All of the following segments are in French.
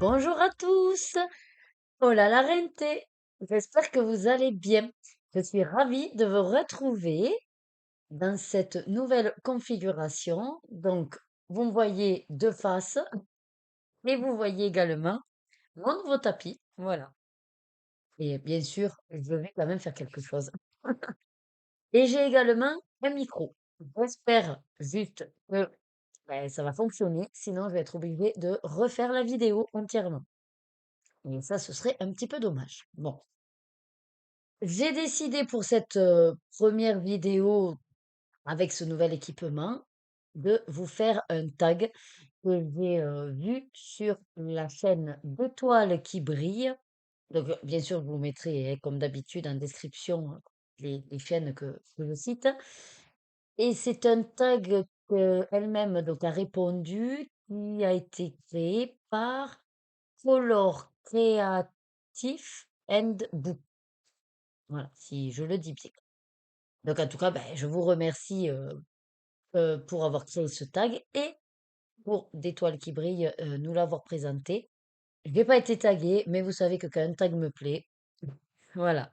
Bonjour à tous. Oh là la rente. J'espère que vous allez bien. Je suis ravie de vous retrouver dans cette nouvelle configuration. Donc, vous me voyez de face et vous voyez également mon nouveau tapis. Voilà. Et bien sûr, je vais quand même faire quelque chose. Et j'ai également un micro. J'espère juste que ça va fonctionner. Sinon, je vais être obligée de refaire la vidéo entièrement. Et ça, ce serait un petit peu dommage. Bon. J'ai décidé pour cette première vidéo avec ce nouvel équipement de vous faire un tag que j'ai vu sur la chaîne d'Étoiles qui brillent. Donc, bien sûr, je vous mettrai, comme d'habitude, en description les chaînes que je cite. Et c'est un tag qu'elle-même donc, a répondu, qui a été créé par Color Creative and Book. Voilà, si je le dis bien. Donc en tout cas, ben, je vous remercie pour avoir créé ce tag et pour d'étoiles qui brillent nous l'avoir présenté. Je n'ai pas été taguée, mais vous savez que quand un tag me plaît, voilà,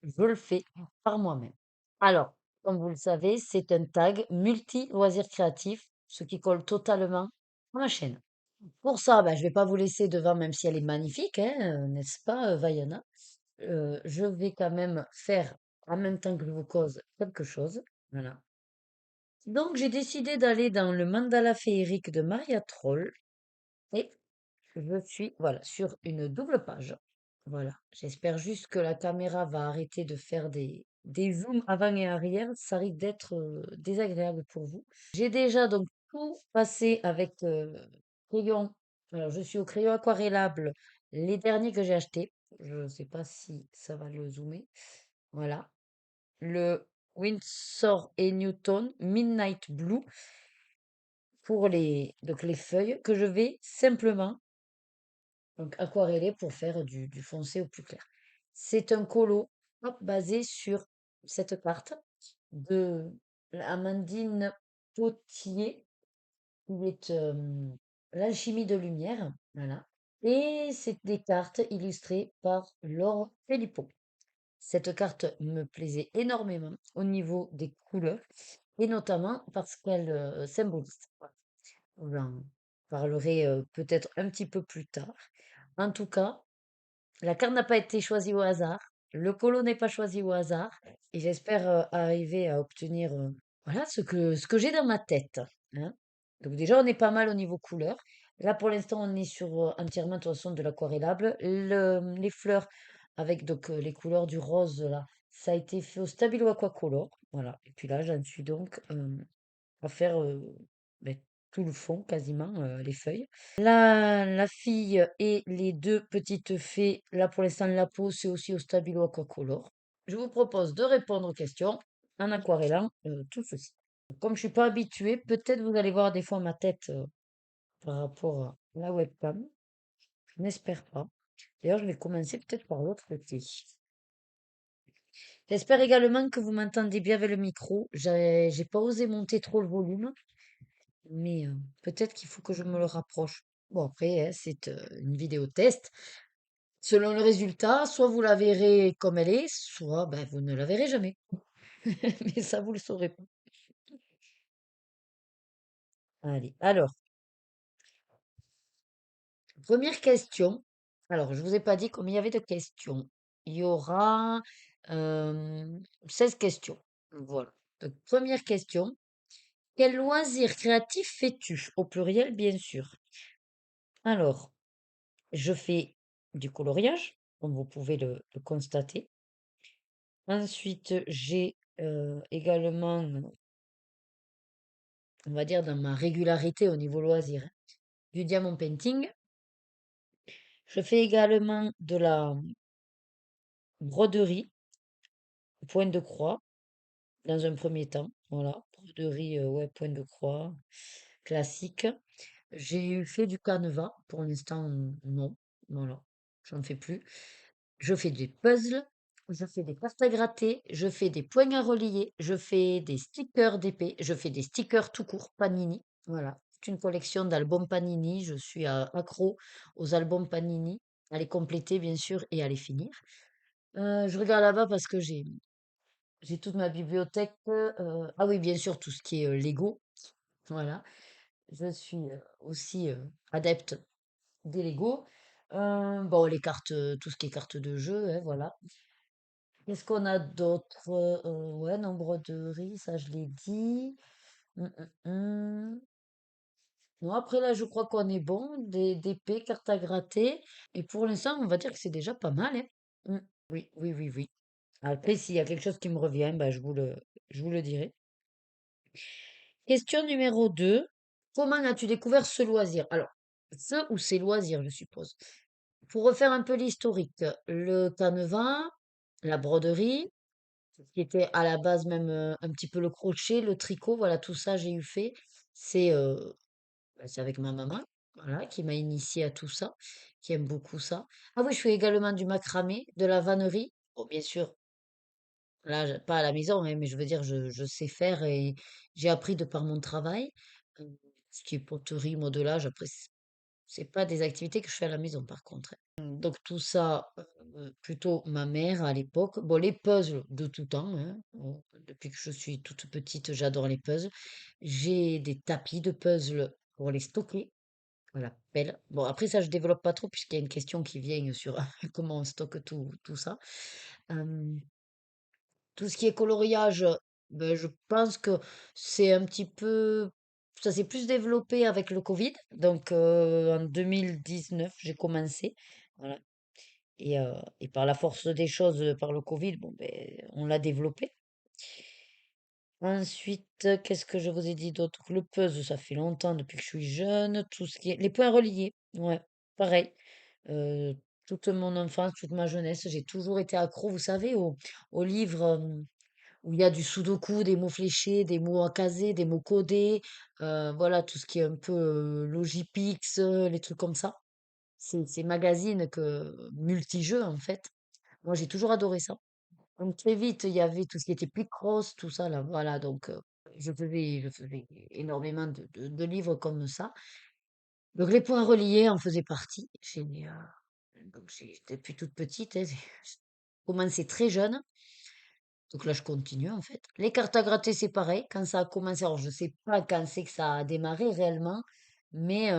je le fais par moi-même. Alors, comme vous le savez, c'est un tag multi-loisirs créatifs, ce qui colle totalement à ma chaîne. Pour ça, ben, je ne vais pas vous laisser devant, même si elle est magnifique, hein, n'est-ce pas, Vaiana? Je vais quand même faire, en même temps que je vous cause, quelque chose. Voilà. Donc, j'ai décidé d'aller dans le mandala féerique de Maria Troll et je suis, voilà, sur une double page. Voilà. J'espère juste que la caméra va arrêter de faire des zooms avant et arrière. Ça risque d'être désagréable pour vous. J'ai déjà donc tout passé avec crayon. Alors, je suis au crayon aquarellable, les derniers que j'ai achetés. Je ne sais pas si ça va le zoomer. Voilà. Le Winsor et Newton Midnight Blue pour donc les feuilles que je vais simplement donc, aquareller pour faire du foncé au plus clair. C'est un colo hop, basé sur cette carte de Amandine Potier, qui est l'alchimie de lumière. Voilà. Et c'est des cartes illustrées par Laure Philippot. Cette carte me plaisait énormément au niveau des couleurs et notamment parce qu'elle symbolise. J'en parlerai peut-être un petit peu plus tard. En tout cas, la carte n'a pas été choisie au hasard. Le colo n'est pas choisi au hasard. Et j'espère arriver à obtenir voilà, ce que j'ai dans ma tête. Hein. Donc déjà, on est pas mal au niveau couleur. Là, pour l'instant, on est sur entièrement de toute façon de l'aquarellable. Les fleurs avec donc les couleurs du rose, là, ça a été fait au Stabilo Aquacolor. Voilà. Et puis là, j'en suis donc à faire ben, tout le fond, quasiment, les feuilles. La fille et les deux petites fées, là pour l'instant la peau, c'est aussi au Stabilo Aquacolor. Je vous propose de répondre aux questions en aquarellant tout ceci. Comme je suis pas habituée, peut-être vous allez voir des fois ma tête par rapport à la webcam. Je n'espère pas. D'ailleurs, je vais commencer peut-être par l'autre côté. J'espère également que vous m'entendez bien avec le micro. J'ai pas osé monter trop le volume, mais peut-être qu'il faut que je me le rapproche. Bon, après, hein, c'est une vidéo test. Selon le résultat, soit vous la verrez comme elle est, soit ben, vous ne la verrez jamais. Mais ça, vous le saurez pas. Allez, alors, première question. Alors, je vous ai pas dit combien il y avait de questions. Il y aura 16 questions. Voilà. Donc, première question. Quel loisir créatif fais-tu? Au pluriel, bien sûr. Alors, je fais du coloriage, comme vous pouvez le constater. Ensuite, j'ai également, on va dire, dans ma régularité au niveau loisir, hein, du diamond painting. Je fais également de la broderie, point de croix, dans un premier temps. Voilà, broderie, ouais, point de croix, classique. J'ai eu fait du canevas, pour l'instant, non. Voilà, j'en fais plus. Je fais des puzzles, je fais des cartes à gratter, je fais des points à relier, je fais des stickers d'épée, je fais des stickers tout court, Panini. Voilà. toute une collection d'albums Panini. Je suis accro aux albums Panini, à les compléter bien sûr et à les finir. Je regarde là-bas parce que j'ai toute ma bibliothèque. Ah oui, bien sûr, tout ce qui est Lego. Voilà. Je suis aussi adepte des Lego. Bon, les cartes, tout ce qui est cartes de jeu, hein, voilà. Qu'est-ce qu'on a d'autre? Ouais, nombre de riz, ça je l'ai dit. Hum, hum. Non, après là, je crois qu'on est bon. Des P, cartes à gratter. Et pour l'instant, on va dire que c'est déjà pas mal, hein. Oui, oui, oui, oui. Après, s'il y a quelque chose qui me revient, bah, je vous le dirai. Question numéro 2. Comment as-tu découvert ce loisir? Alors, ce ou ces loisirs, je suppose. Pour refaire un peu l'historique, le canevas, la broderie, qui était à la base même un petit peu le crochet, le tricot, voilà, tout ça j'ai eu fait. C'est c'est avec ma maman, voilà, qui m'a initié à tout ça, qui aime beaucoup ça. Ah oui, je fais également du macramé, de la vannerie. Bon, bien sûr, là, pas à la maison, hein, mais je veux dire, je sais faire et j'ai appris de par mon travail. Euh, Ce qui est poterie, modelage, après, c'est pas des activités que je fais à la maison, par contre, hein. Donc tout ça, plutôt ma mère à l'époque. Bon, les puzzles de tout temps, hein. Bon, depuis que je suis toute petite, j'adore les puzzles. J'ai des tapis de puzzles pour les stocker. Voilà, pelle. Bon, après ça, je développe pas trop puisqu'il y a une question qui vient sur comment on stocke tout ça. Euh, tout ce qui est coloriage, ben, je pense que c'est un petit peu, ça s'est plus développé avec le Covid. Donc en 2019, j'ai commencé. Voilà. Et par la force des choses, par le Covid, bon, ben, on l'a développé. Ensuite, qu'est-ce que je vous ai dit d'autre? Le puzzle, ça fait longtemps depuis que je suis jeune. Tout ce qui est... Les points reliés, ouais, pareil. Euh, Toute mon enfance, toute ma jeunesse, j'ai toujours été accro, vous savez, aux livres où il y a du sudoku, des mots fléchés, des mots à caser, des mots codés, voilà, tout ce qui est un peu Logipix, les trucs comme ça. Ces magazines multijeux, en fait. Moi, j'ai toujours adoré ça. Donc très vite, il y avait tout ce qui était Picross, tout ça là, voilà. Donc je faisais énormément de livres comme ça. Donc les points reliés en faisaient partie. Donc depuis toute petite, hein, j'ai commencé très jeune. Donc là, je continue en fait. Les cartes à gratter, c'est pareil. Quand ça a commencé, alors je sais pas quand c'est que ça a démarré réellement, mais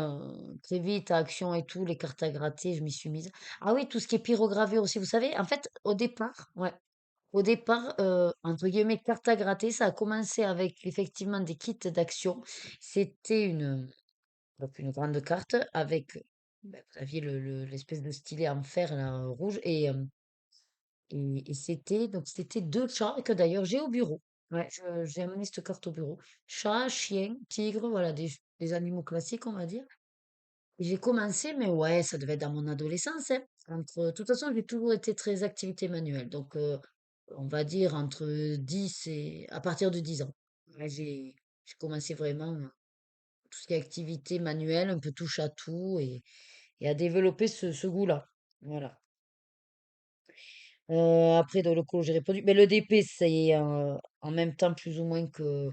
très vite, à Action et tout, les cartes à gratter, je m'y suis mise. Ah oui, tout ce qui est pyrogravure aussi, vous savez, en fait, au départ, ouais. Au départ, entre guillemets, carte à gratter, ça a commencé avec effectivement des kits d'action. C'était donc une grande carte avec, ben, vous aviez l'espèce de stylet en fer là, rouge et c'était deux chats que d'ailleurs j'ai au bureau. Ouais, j'ai amené cette carte au bureau. Chat, chien, tigre, voilà, des animaux classiques, on va dire. Et j'ai commencé, mais ouais, ça devait être dans mon adolescence, hein. De toute façon, j'ai toujours été très activité manuelle. Donc, on va dire entre 10 et à partir de 10 ans. Ouais, j'ai commencé vraiment tout ce qui est activité manuelle, un peu touche à tout et à développer ce goût-là. Voilà. Après, dans le coup, j'ai répondu. Mais le DP, c'est en même temps plus ou moins que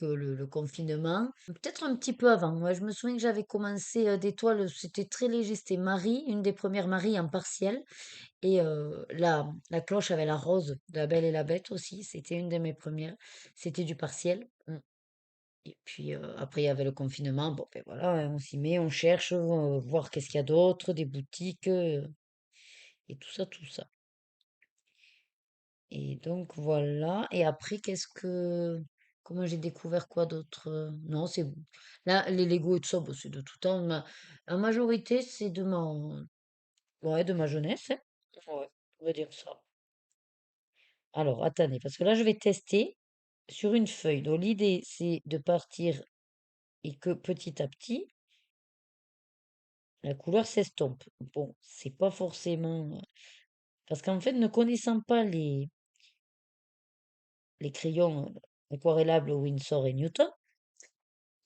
le confinement. Peut-être un petit peu avant. Moi, je me souviens que j'avais commencé des toiles, c'était très léger. C'était Marie, une des premières Marie en partiel. Et la cloche avec la rose de La Belle et la Bête aussi. C'était une de mes premières. C'était du partiel. Et puis après, il y avait le confinement. Bon, ben voilà, hein, on s'y met, on cherche, voir qu'est-ce qu'il y a d'autre, des boutiques et tout ça, tout ça. Et donc voilà. Et après, comment j'ai découvert quoi d'autre? Non, c'est bon. Là, les Lego et tout ça, bon, c'est de tout temps. La majorité, c'est ouais, de ma jeunesse, hein. Ouais, on va dire ça. Alors, attendez, parce que là, je vais tester sur une feuille. Donc, l'idée, c'est de partir et que petit à petit, la couleur s'estompe. Bon, c'est pas forcément. Parce qu'en fait, ne connaissant pas les crayons aquarellables Winsor et Newton,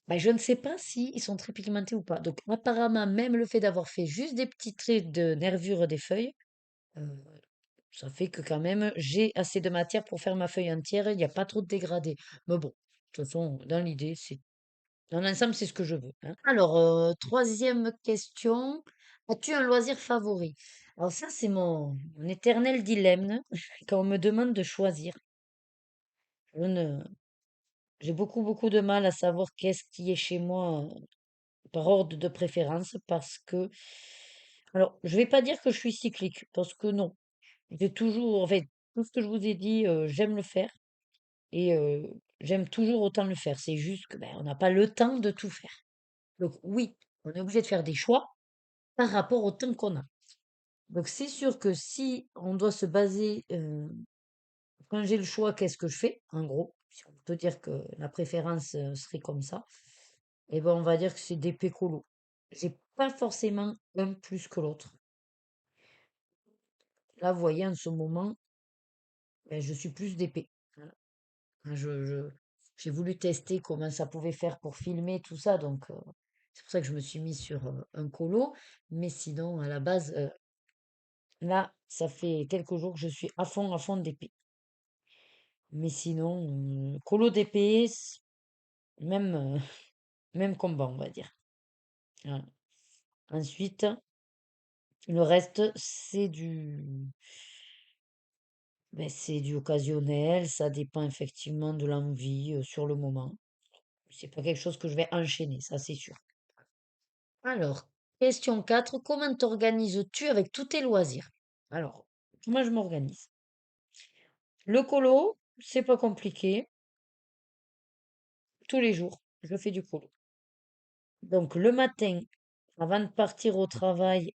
bah, je ne sais pas si ils sont très pigmentés ou pas. Donc apparemment, même le fait d'avoir fait juste des petits traits de nervure des feuilles, euh, ça fait que quand même j'ai assez de matière pour faire ma feuille entière. Il n'y a pas trop de dégradé. Mais bon, de toute façon, dans l'idée, c'est Dans l'ensemble, c'est ce que je veux, hein. Alors, troisième question. As-tu un loisir favori? Alors ça, c'est mon éternel dilemme quand on me demande de choisir. Je ne, j'ai beaucoup, beaucoup de mal à savoir qu'est-ce qui est chez moi par ordre de préférence parce que, alors, je vais pas dire que je suis cyclique parce que non. J'ai toujours, en fait, tout ce que je vous ai dit, j'aime le faire et j'aime toujours autant le faire. C'est juste que ben, on n'a pas le temps de tout faire. Donc oui, on est obligé de faire des choix par rapport au temps qu'on a. Donc c'est sûr que si on doit se baser, quand j'ai le choix, qu'est-ce que je fais? En gros, si on peut dire que la préférence serait comme ça, et ben on va dire que c'est des pécolos. J'ai pas forcément un plus que l'autre. Là, vous voyez, en ce moment, ben, je suis plus d'épée. Voilà. J'ai voulu tester comment ça pouvait faire pour filmer tout ça, donc c'est pour ça que je me suis mis sur un colo. Mais sinon, à la base, là, ça fait quelques jours que je suis à fond d'épée. Mais sinon, colo d'épée, même, même combat, on va dire. Voilà. Ensuite, le reste, c'est du occasionnel, ça dépend effectivement de l'envie sur le moment. C'est pas quelque chose que je vais enchaîner, ça c'est sûr. Alors, question 4. Comment t'organises-tu avec tous tes loisirs? Alors, moi je m'organise. Le colo, c'est pas compliqué. Tous les jours, je fais du colo. Donc le matin, avant de partir au travail,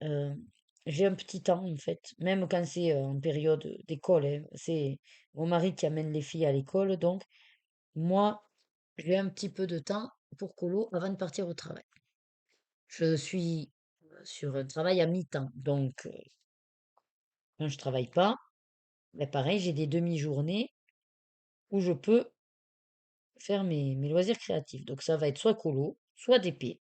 j'ai un petit temps en fait, même quand c'est en période d'école, hein. C'est mon mari qui amène les filles à l'école, donc moi, j'ai un petit peu de temps pour colo avant de partir au travail. Je suis sur un travail à mi-temps, donc quand je travaille pas, ben pareil, j'ai des demi-journées où je peux faire mes loisirs créatifs. Donc ça va être soit colo, soit DP.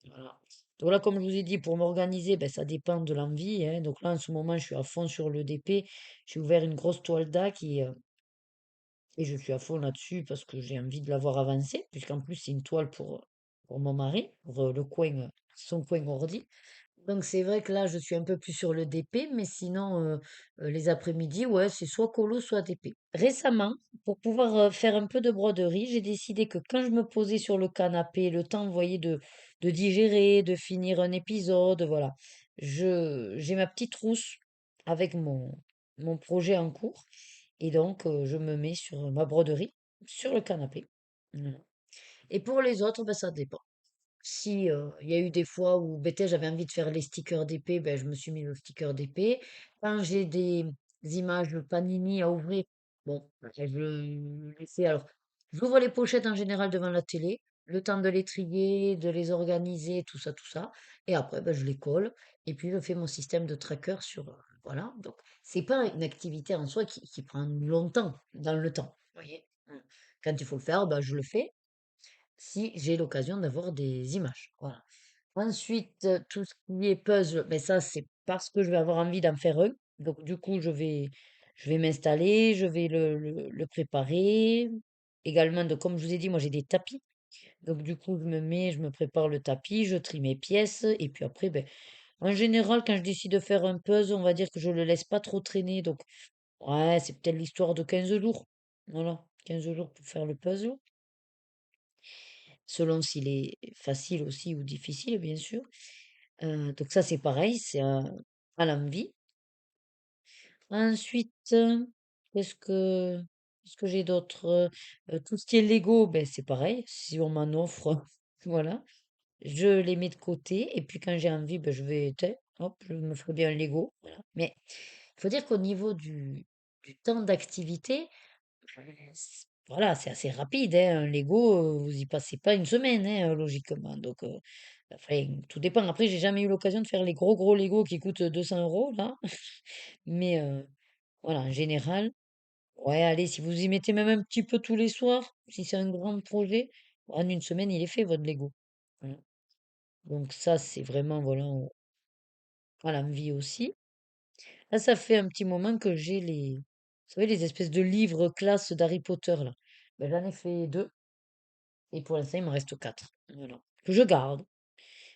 Voilà. Donc là, comme je vous ai dit, pour m'organiser, ben, ça dépend de l'envie, hein. Donc là, en ce moment, je suis à fond sur le DP. J'ai ouvert une grosse toile d'A et je suis à fond là-dessus parce que j'ai envie de l'avoir avancée, puisqu'en plus, c'est une toile pour mon mari, pour le coin, son coin ordi. Donc c'est vrai que là, je suis un peu plus sur le DP, mais sinon, les après-midi, ouais, c'est soit colo, soit DP. Récemment, pour pouvoir faire un peu de broderie, j'ai décidé que quand je me posais sur le canapé, le temps, vous voyez, de digérer, de finir un épisode, voilà, j'ai ma petite trousse avec mon projet en cours, et donc je me mets sur ma broderie, sur le canapé. Voilà. Et pour les autres, ben, ça dépend. Si, il y a eu des fois où bêtais, j'avais envie de faire les stickers d'épée, ben, je me suis mis le sticker d'épée. Quand j'ai des images Panini à ouvrir, bon, ben, je les fais. Alors, j'ouvre les pochettes en général devant la télé, le temps de les trier, de les organiser, tout ça, tout ça. Et après, ben, je les colle. Et puis, je fais mon système de tracker sur. Voilà. Donc, c'est pas une activité en soi qui prend longtemps dans le temps. Vous voyez? Quand il faut le faire, ben, je le fais si j'ai l'occasion d'avoir des images. Voilà. Ensuite, tout ce qui est puzzle, mais ça, c'est parce que je vais avoir envie d'en faire un. Donc, du coup, je vais m'installer, je vais le préparer. Également, donc, comme je vous ai dit, moi, j'ai des tapis. Donc, du coup, je me prépare le tapis, je trie mes pièces. Et puis après, ben, en général, quand je décide de faire un puzzle, on va dire que je le laisse pas trop traîner. Donc, ouais, c'est peut-être l'histoire de 15 jours. Voilà, 15 jours pour faire le puzzle selon s'il est facile aussi ou difficile, bien sûr. Donc ça, c'est pareil, c'est à l'envie. Ensuite, qu'est-ce que j'ai d'autre? Tout ce qui est Lego, ben, c'est pareil. Si on m'en offre, voilà, je les mets de côté. Et puis quand j'ai envie, ben, je vais, hop, je me ferai bien un Lego. Voilà. Mais il faut dire qu'au niveau du temps d'activité, voilà, c'est assez rapide, hein, un Lego, vous y passez pas une semaine, hein, logiquement. Donc, enfin, tout dépend. Après, j'ai jamais eu l'occasion de faire les gros gros Lego qui coûtent 200 euros là. Mais voilà, en général, ouais, allez, si vous y mettez même un petit peu tous les soirs, si c'est un grand projet, en une semaine, il est fait votre Lego. Voilà. Donc ça, c'est vraiment, voilà, à l'envie aussi. Là, ça fait un petit moment que j'ai vous savez, les espèces de livres classe d'Harry Potter là. Ben, j'en ai fait deux. Et pour l'instant, il me reste 4. Voilà. Que je garde.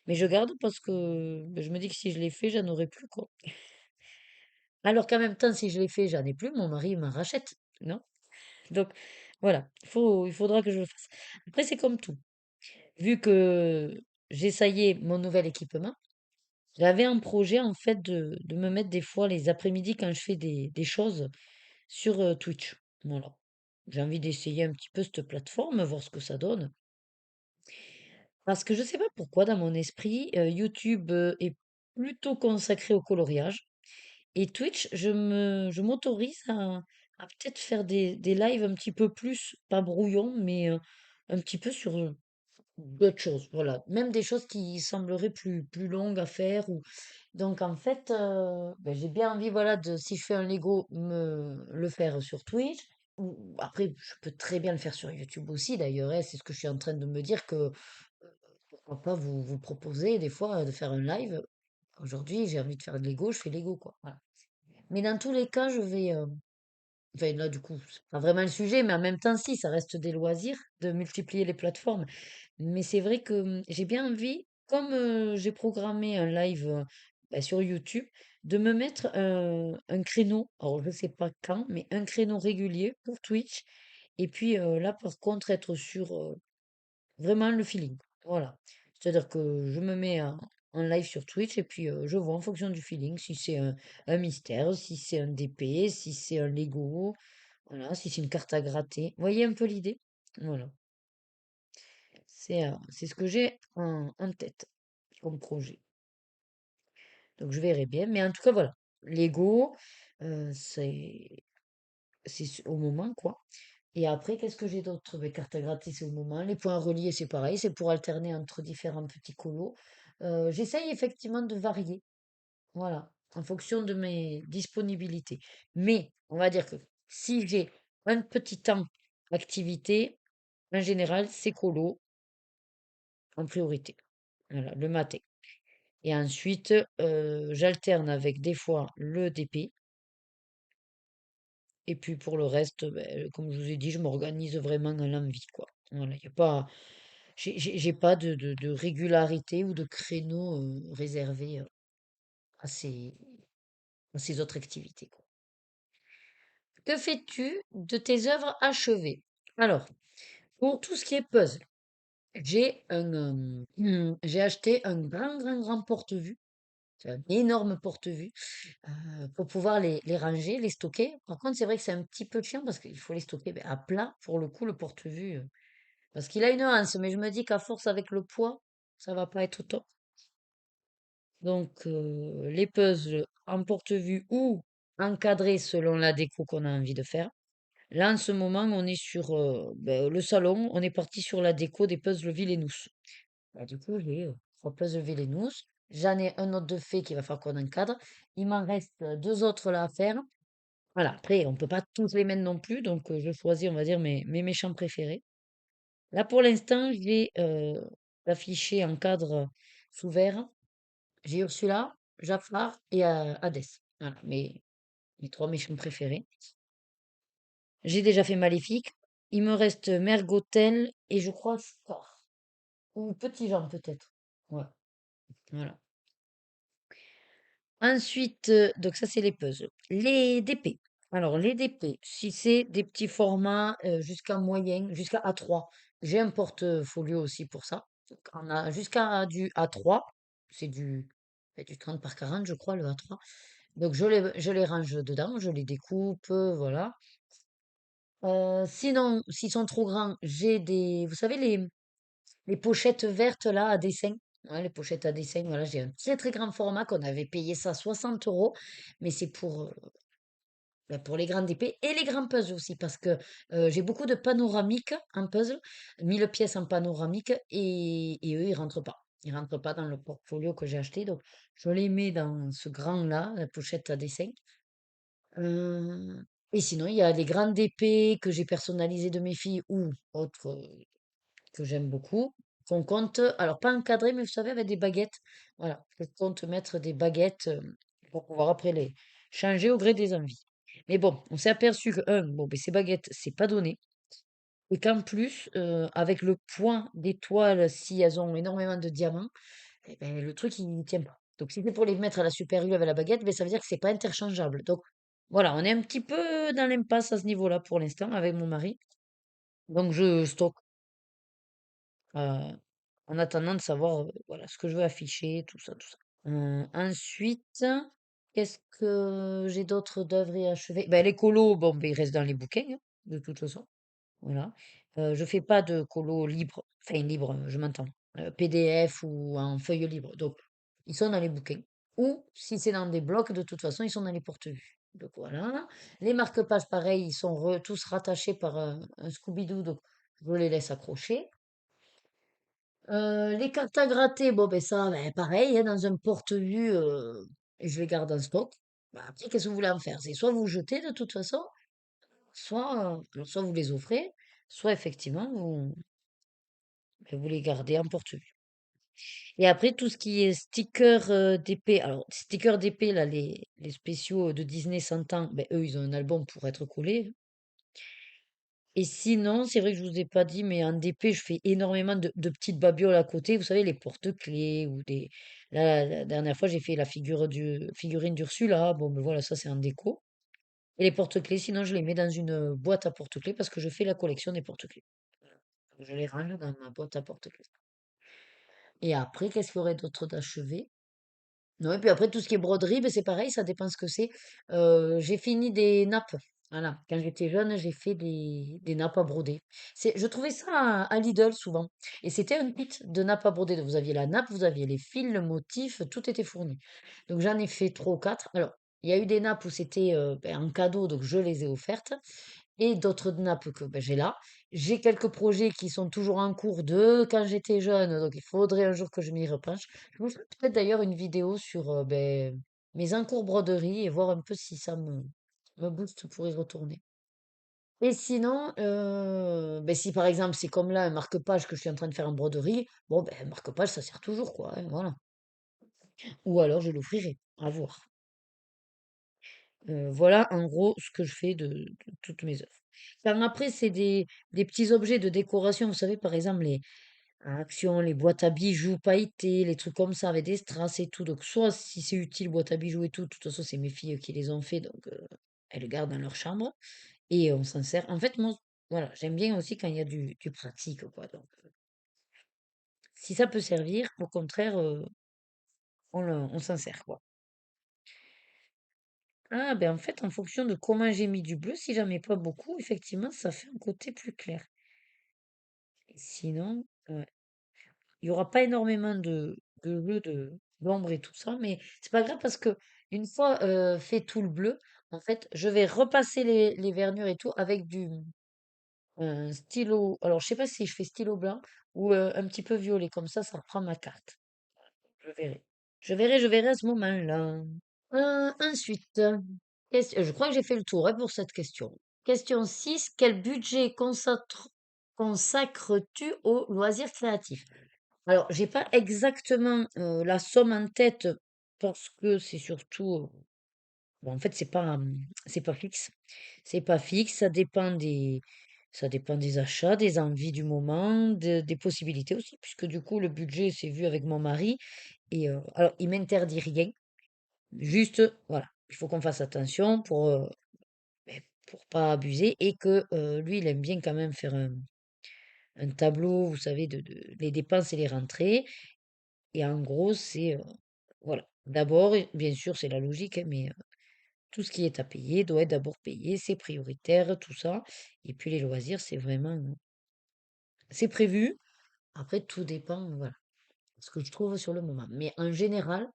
Mais je garde parce que ben, je me dis que si je les fais, j'en aurai plus, quoi. Alors qu'en même temps, si je les fais, j'en ai plus, mon mari m'en rachète. Non? Donc, voilà. Il faudra que je le fasse. Après, c'est comme tout. Vu que j'essayais mon nouvel équipement, j'avais un projet, en fait, de me mettre des fois les après-midi quand je fais des choses sur Twitch. Voilà. J'ai envie d'essayer un petit peu cette plateforme, voir ce que ça donne. Parce que je sais pas pourquoi, dans mon esprit, YouTube est plutôt consacré au coloriage. Et Twitch, je m'autorise à peut-être faire des lives un petit peu plus, pas brouillon, mais un petit peu sur d'autres choses. Voilà. Même des choses qui sembleraient plus longues à faire. Donc en fait, ben, j'ai bien envie, voilà, si je fais un Lego, le faire sur Twitch. Après, je peux très bien le faire sur YouTube aussi, d'ailleurs, hein. C'est ce que je suis en train de me dire que pourquoi pas vous proposer des fois de faire un live. Aujourd'hui, j'ai envie de faire de Lego, je fais Lego, quoi. Voilà. Mais dans tous les cas, je vais. Enfin, là, du coup, c'est pas vraiment le sujet, mais en même temps, si, ça reste des loisirs de multiplier les plateformes. Mais c'est vrai que j'ai bien envie, comme j'ai programmé un live bah, sur YouTube, de me mettre un créneau, alors je sais pas quand, mais un créneau régulier pour Twitch. Et puis là, par contre, être sur vraiment le feeling. Voilà. C'est-à-dire que je me mets en live sur Twitch et puis je vois en fonction du feeling si c'est un mystère, si c'est un DP, si c'est un Lego, voilà, si c'est une carte à gratter. Vous voyez un peu l'idée? Voilà. C'est ce que j'ai en tête comme projet. Donc je verrai bien. Mais en tout cas, voilà. Lego, c'est au moment, quoi. Et après, qu'est-ce que j'ai d'autre? Les cartes à gratter, c'est au moment. Les points reliés, c'est pareil. C'est pour alterner entre différents petits colos. J'essaye effectivement de varier. Voilà. En fonction de mes disponibilités. Mais, on va dire que si j'ai un petit temps activité, en général, c'est colo en priorité. Voilà, le matin. Et ensuite, j'alterne avec des fois le DP. Et puis pour le reste, ben, comme je vous ai dit, je m'organise vraiment à l'envie, quoi. Voilà, y a pas, j'ai pas de régularité ou de créneau réservé à à ces autres activités, quoi. Que fais-tu de tes œuvres achevées? Alors, pour tout ce qui est puzzle, j'ai acheté un grand porte-vue. C'est un énorme porte-vue pour pouvoir les ranger, les stocker. Par contre, c'est vrai que c'est un petit peu chiant parce qu'il faut les stocker ben, à plat pour le coup, le porte-vue. Parce qu'il a une anse, mais je me dis qu'à force avec le poids, ça va pas être top. Donc, les puzzles en porte-vue ou encadrés selon la déco qu'on a envie de faire. Là, en ce moment, on est sur ben, le salon. On est parti sur la déco des puzzles Villainous. Bah, du coup, j'ai 3 puzzles Villainous. J'en ai un autre de fait qu'il va falloir qu'on encadre. Il m'en reste 2 autres là à faire. Voilà, après, on peut pas tous les mettre non plus. Donc, je choisis, on va dire, mes méchants préférés. Là, pour l'instant, j'ai affiché en cadre sous verre. J'ai Ursula, Jafar et Hadès. Voilà, mes 3 méchants préférés. J'ai déjà fait Maléfique. Il me reste Mergotel et je crois Scar. Ou Petit Jean peut-être. Ouais, voilà. Ensuite, donc ça c'est les puzzles. Les DP. Alors les DP, si c'est des petits formats jusqu'à moyen, jusqu'à A3, j'ai un portfolio aussi pour ça. Donc, on a jusqu'à du A3, c'est du 30 par 40 je crois le A3. Donc je les range dedans, je les découpe, voilà. Sinon, s'ils sont trop grands, j'ai vous savez, les pochettes vertes là à dessin. Ouais, les pochettes à dessin, voilà, j'ai un très grand format qu'on avait payé ça 60 €, mais c'est pour les grandes épées et les grands puzzles aussi, parce que j'ai beaucoup de panoramiques en puzzle, 1000 pièces en panoramique, et eux, ils rentrent pas. Ils rentrent pas dans le portfolio que j'ai acheté, donc je les mets dans ce grand-là, la pochette à dessin. Et sinon, il y a les grandes épées que j'ai personnalisées de mes filles ou autres que j'aime beaucoup, qu'on compte, alors pas encadré, mais vous savez, avec des baguettes. Voilà, je compte mettre des baguettes pour pouvoir après les changer au gré des envies. Mais bon, on s'est aperçu que, bon, ben, ces baguettes, c'est pas donné. et qu'en plus, avec le poids des toiles, si elles ont énormément de diamants, et beh, le truc il tient pas. Donc si c'est pour les mettre à la super glue avec la baguette, beh, ça veut dire que c'est pas interchangeable. Donc voilà, on est un petit peu dans l'impasse à ce niveau-là pour l'instant avec mon mari. Donc je stocke, heu, en attendant de savoir, voilà, ce que je veux afficher, tout ça, tout ça. Ensuite, qu'est-ce que j'ai d'autre d'œuvres et achevées? Ben, les colos, bon, ben, ils restent dans les bouquins, hein, de toute façon. Voilà. Je fais pas de colos libres, enfin libres, je m'entends, PDF ou en feuille libre. Donc, ils sont dans les bouquins. Ou si c'est dans des blocs, de toute façon, ils sont dans les porte-vue. Donc voilà. Les marque-pages, pareil, ils sont tous rattachés par un Scooby-Doo, donc je les laisse accrocher. Les cartes à gratter, bon, ben ça, ben, pareil, hein, dans un porte-vue, et je les garde en stock. Bah, après, qu'est-ce que vous voulez en faire? C'est soit vous jetez de toute façon, soit vous les offrez, soit effectivement vous les gardez en porte-vue. Et après, tout ce qui est sticker d'épée, alors sticker d'épée, là, les spéciaux de Disney 100 ans, ben, eux, ils ont un album pour être collés. Et sinon, c'est vrai que je vous ai pas dit, mais en DP, je fais énormément de petites babioles à côté. Vous savez, les porte-clés ou des. Là, la dernière fois, j'ai fait la figurine d'Ursula. Bon, ben voilà, ça, c'est en déco. Et les porte-clés, sinon, je les mets dans une boîte à porte-clés parce que je fais la collection des porte-clés. Donc, je les range dans ma boîte à porte-clés. Et après, qu'est-ce qu'il y aurait d'autre d'achevé? Non, et puis après, tout ce qui est broderie, ben, c'est pareil, ça dépend ce que c'est. J'ai fini des nappes. Voilà. Quand j'étais jeune, j'ai fait des nappes à broder. Je trouvais ça à Lidl souvent. Et c'était un kit de nappes à broder. Donc, vous aviez la nappe, vous aviez les fils, le motif, tout était fourni. Donc, j'en ai fait trois ou quatre. Alors, il y a eu des nappes où c'était ben, en cadeau, donc je les ai offertes. Et d'autres nappes que ben, j'ai là. J'ai quelques projets qui sont toujours en cours de quand j'étais jeune. Donc, il faudrait un jour que je m'y repenche. Je vous ferai peut-être d'ailleurs une vidéo sur ben, mes encours broderie et voir un peu si me booste pour y retourner. Et sinon, ben, si par exemple c'est comme là un marque-page que je suis en train de faire en broderie, bon ben marque-page ça sert toujours quoi, hein, voilà. Ou alors je l'offrirai, à voir. Voilà en gros ce que je fais de toutes mes œuvres. Quand après c'est des petits objets de décoration, vous savez par exemple les Action, les boîtes à bijoux pailletées, les trucs comme ça avec des strass et tout. Donc, soit si c'est utile, boîte à bijoux et tout, de toute façon, c'est mes filles qui les ont fait, donc elles le gardent dans leur chambre et on s'en sert. En fait, moi, voilà, j'aime bien aussi quand il y a du pratique, quoi. Donc, si ça peut servir, au contraire, on s'en sert, quoi. Ah, ben en fait, en fonction de comment j'ai mis du bleu, si j'en mets pas beaucoup, effectivement, ça fait un côté plus clair. Et sinon, ouais. Il y aura pas énormément de jeux d'ombre et tout ça, mais c'est pas grave parce que une fois fait tout le bleu, en fait, je vais repasser les vernures et tout avec du un stylo. Alors, je sais pas si je fais stylo blanc ou un petit peu violet, comme ça reprend ma carte. Je verrai. Je verrai à ce moment-là. Ensuite, je crois que j'ai fait le tour hein, pour cette question. Question 6. Quel budget consacres-tu aux loisirs créatifs? Alors, j'ai pas exactement la somme en tête parce que c'est surtout, bon, en fait, c'est pas fixe. C'est pas fixe, ça dépend des achats, des envies du moment, des possibilités aussi, puisque du coup, le budget, c'est vu avec mon mari. Et alors, il m'interdit rien. Juste, voilà, il faut qu'on fasse attention ben, pour pas abuser et que lui, il aime bien quand même faire un tableau, vous savez, de les dépenses et les rentrées. Et en gros, c'est voilà. D'abord, bien sûr, c'est la logique, hein, mais tout ce qui est à payer doit être d'abord payé, c'est prioritaire, tout ça. Et puis les loisirs, c'est vraiment, c'est prévu. Après, tout dépend, voilà, ce que je trouve sur le moment. Mais en général,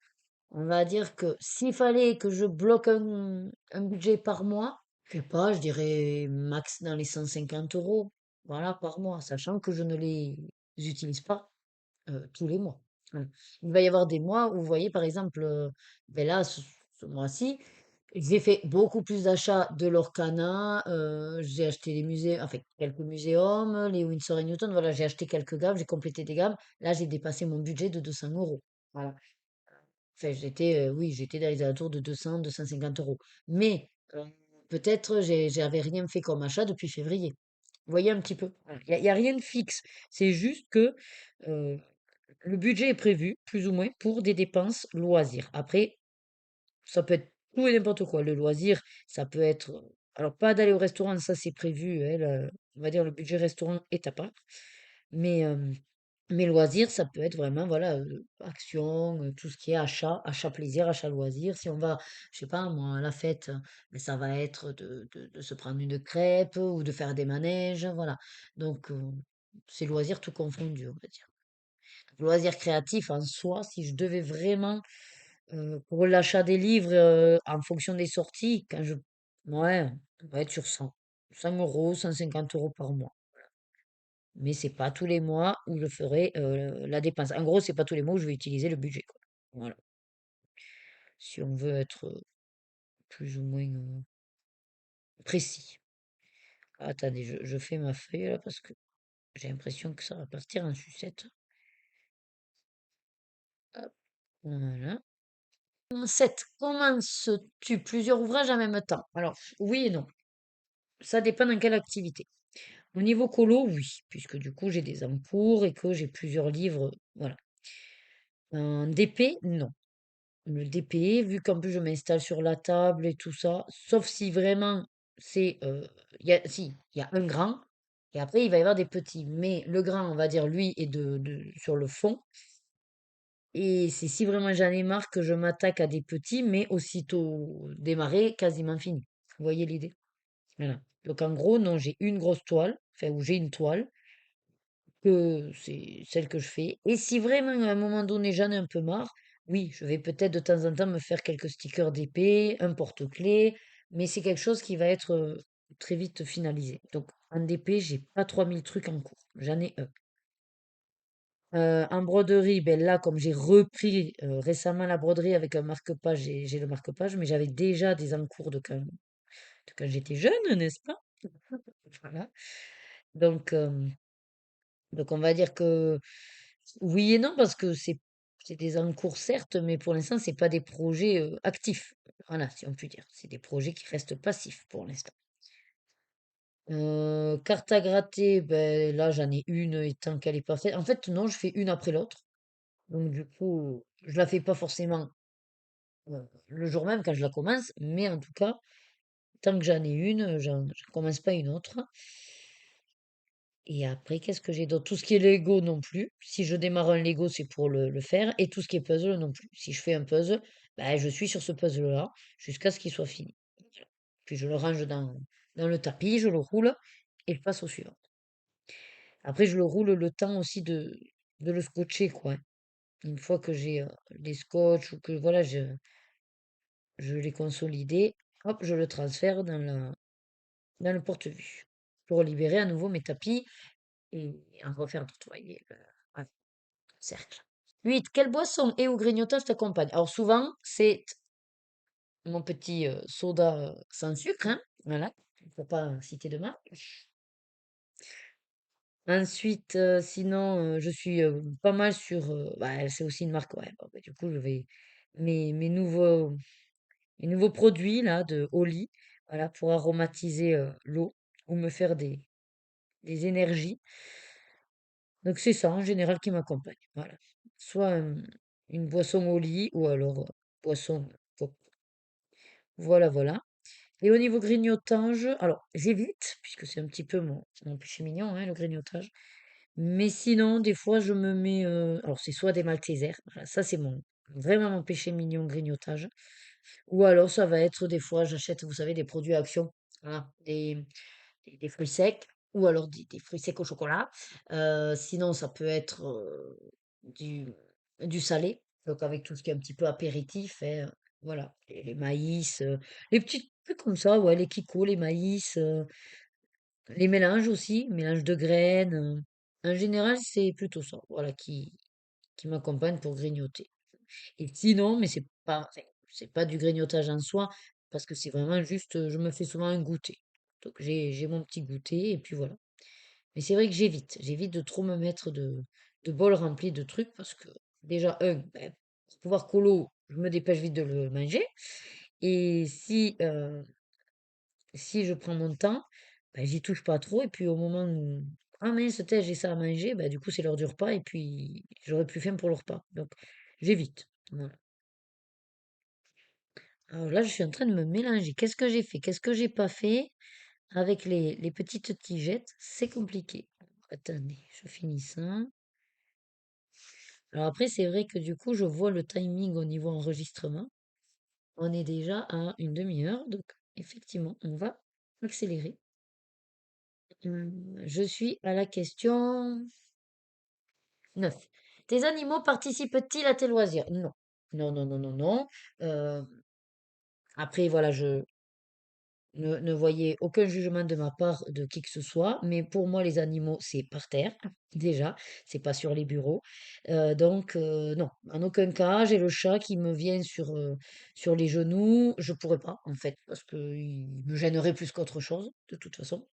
on va dire que s'il fallait que je bloque un budget par mois, je sais pas, je dirais max dans les 150 euros, voilà, par mois, sachant que je ne les utilise pas tous les mois. Voilà. Il va y avoir des mois où, vous voyez, par exemple, ben là, ce mois-ci, j'ai fait beaucoup plus d'achats de Lorcana, j'ai acheté des musées, enfin, quelques muséums, les Winsor et Newton, voilà, j'ai acheté quelques gammes, j'ai complété des gammes. Là, j'ai dépassé mon budget de 200 euros. Voilà. Enfin, oui, j'étais dans les alentours de 200, 250 euros. Mais peut-être j'avais rien fait comme achat depuis février. Vous voyez un petit peu? Voilà. Il y a rien de fixe. C'est juste que euh, le budget est prévu, plus ou moins, pour des dépenses loisirs. Après, ça peut être tout et n'importe quoi. Le loisir, ça peut être. Alors, pas d'aller au restaurant, ça c'est prévu, hein, on va dire le budget restaurant est à part. Mais mes loisirs, ça peut être vraiment, voilà, action, tout ce qui est achat, achat plaisir, achat loisir. Si on va, je sais pas, moi, à la fête, mais ça va être de se prendre une crêpe ou de faire des manèges, voilà. Donc, c'est loisirs tout confondu, on va dire. Loisirs créatifs en soi, si je devais vraiment, pour l'achat des livres, en fonction des sorties, ouais, on va être sur 100 €, 150 € par mois. Mais c'est pas tous les mois où je ferai la dépense. En gros, c'est pas tous les mois où je vais utiliser le budget, quoi. Voilà. Si on veut être plus ou moins précis. Attendez, je fais ma feuille là parce que j'ai l'impression que ça va partir en sucette. Hop, voilà. 7. Commences-tu plusieurs ouvrages en même temps? Alors, oui et non. Ça dépend dans quelle activité. Au niveau colo, oui, puisque du coup j'ai des encours et que j'ai plusieurs livres. Voilà. Un DP, non. Le DP, vu qu'en plus je m'installe sur la table et tout ça, sauf si vraiment c'est, si, il y a un grand, et après il va y avoir des petits. Mais le grand, on va dire, lui, est sur le fond. Et c'est si vraiment j'en ai marre que je m'attaque à des petits, mais aussitôt démarré, quasiment fini. Vous voyez l'idée? Voilà. Donc en gros, non, j'ai une grosse toile, enfin, où j'ai une toile, que c'est celle que je fais. Et si vraiment à un moment donné j'en ai un peu marre, oui, je vais peut-être de temps en temps me faire quelques stickers d'épée, un porte-clés, mais c'est quelque chose qui va être très vite finalisé. Donc en DP, j'ai pas 3000 trucs en cours, j'en ai un. En broderie, ben là, comme j'ai repris récemment la broderie avec un marque-page, j'ai le marque-page, mais j'avais déjà des encours de quand j'étais jeune, n'est-ce pas? Voilà. Donc, donc on va dire que oui et non, parce que c'est des encours certes, mais pour l'instant, c'est pas des projets actifs. Voilà, si on peut dire. C'est des projets qui restent passifs pour l'instant. Carte à gratter, ben là j'en ai une et tant qu'elle est pas faite. En fait, non, je fais une après l'autre. Donc du coup, je la fais pas forcément le jour même quand je la commence, mais en tout cas, tant que j'en ai une, j'en commence pas une autre. Et après, qu'est-ce que j'ai d'autre? Tout ce qui est Lego non plus. Si je démarre un Lego, c'est pour le faire. Et tout ce qui est puzzle non plus. Si je fais un puzzle, bah, je suis sur ce puzzle-là jusqu'à ce qu'il soit fini. Voilà. Puis je le range dans le tapis, je le roule et je passe au suivant. Après, je le roule le temps aussi de le scotcher, quoi, hein. Une fois que j'ai les scotch ou que voilà, je l'ai consolidé, hop, je le transfère dans le porte-vue pour libérer à nouveau mes tapis et en refaire d'autres. Vous voyez, ouais, cercle. 8. Quelle boisson et ou grignotage t'accompagne? Alors souvent, c'est mon petit soda sans sucre, hein, voilà, pour pas citer de marque. Ensuite, sinon, je suis pas mal sur. Bah, c'est aussi une marque, ouais. Bon, bah, du coup, je vais. Mes nouveaux produits là de Oli, voilà, pour aromatiser l'eau ou me faire des énergies. Donc c'est ça en général qui m'accompagne. Voilà. Soit une boisson au lit ou alors boisson pop. Voilà, voilà. Et au niveau grignotage, alors j'évite, puisque c'est un petit peu mon péché mignon, hein, le grignotage. Mais sinon, des fois, je me mets. Alors c'est soit des Maltesers, voilà, ça c'est vraiment mon péché mignon grignotage. Ou alors ça va être des fois, j'achète, vous savez, des produits à Action. Voilà, des fruits secs ou alors des fruits secs au chocolat. Sinon, ça peut être du salé, donc avec tout ce qui est un petit peu apéritif, hein, voilà, les maïs, les petits trucs comme ça, ouais, les kikos, les maïs, les mélanges aussi, mélanges de graines. En général, c'est plutôt ça, voilà, qui m'accompagne pour grignoter. Et sinon, mais c'est pas du grignotage en soi, parce que c'est vraiment juste, je me fais souvent un goûter. Donc j'ai mon petit goûter et puis voilà. Mais c'est vrai que j'évite de trop me mettre de bols remplis de trucs parce que déjà, ben, pour pouvoir colo, je me dépêche vite de le manger. Et si je prends mon temps, bah, j'y touche pas trop et puis au moment où ah mince, tais, j'ai ça à manger, bah, du coup, c'est l'heure du repas et puis j'aurai plus faim pour le repas. Donc j'évite. Voilà. Alors là, je suis en train de me mélanger. Qu'est-ce que j'ai fait? Qu'est-ce que j'ai pas fait? Avec les petites tigettes, c'est compliqué. Attendez, je finis ça. Alors après, c'est vrai que du coup, je vois le timing au niveau enregistrement. On est déjà à une demi-heure, donc effectivement, on va accélérer. Je suis à la question 9. Tes animaux participent-ils à tes loisirs? Non. Non, non, non, non, non. Euh, après, voilà, ne voyez aucun jugement de ma part de qui que ce soit, mais pour moi, les animaux, c'est par terre, déjà, c'est pas sur les bureaux. Donc, non, en aucun cas, j'ai le chat qui me vient sur les genoux. Je pourrais pas, en fait, parce qu'il me gênerait plus qu'autre chose, de toute façon.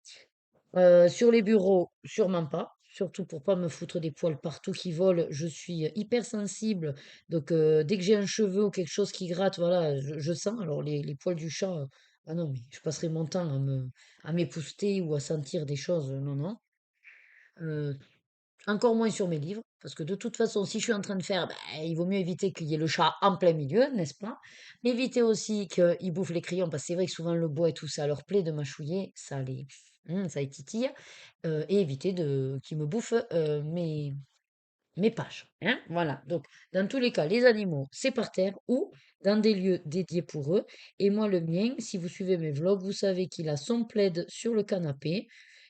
Sur les bureaux, sûrement pas. Surtout pour pas me foutre des poils partout qui volent. Je suis hypersensible. Donc, dès que j'ai un cheveu ou quelque chose qui gratte, voilà, je sens. Alors, les poils du chat, ah non, mais je passerai mon temps à m'épousseter ou à sentir des choses. Non, non. Euh, Encore moins sur mes livres. Parce que de toute façon, si je suis en train de faire, ben, il vaut mieux éviter qu'il y ait le chat en plein milieu, n'est-ce pas? Éviter aussi qu'il bouffe les crayons. Parce que c'est vrai que souvent le bois et tout ça leur plaît de mâchouiller. Ça les titille. Et éviter qu'ils me bouffent mes pages. Hein, voilà. Donc, dans tous les cas, les animaux, c'est par terre ou dans des lieux dédiés pour eux. Et moi, le mien, si vous suivez mes vlogs, vous savez qu'il a son plaid sur le canapé.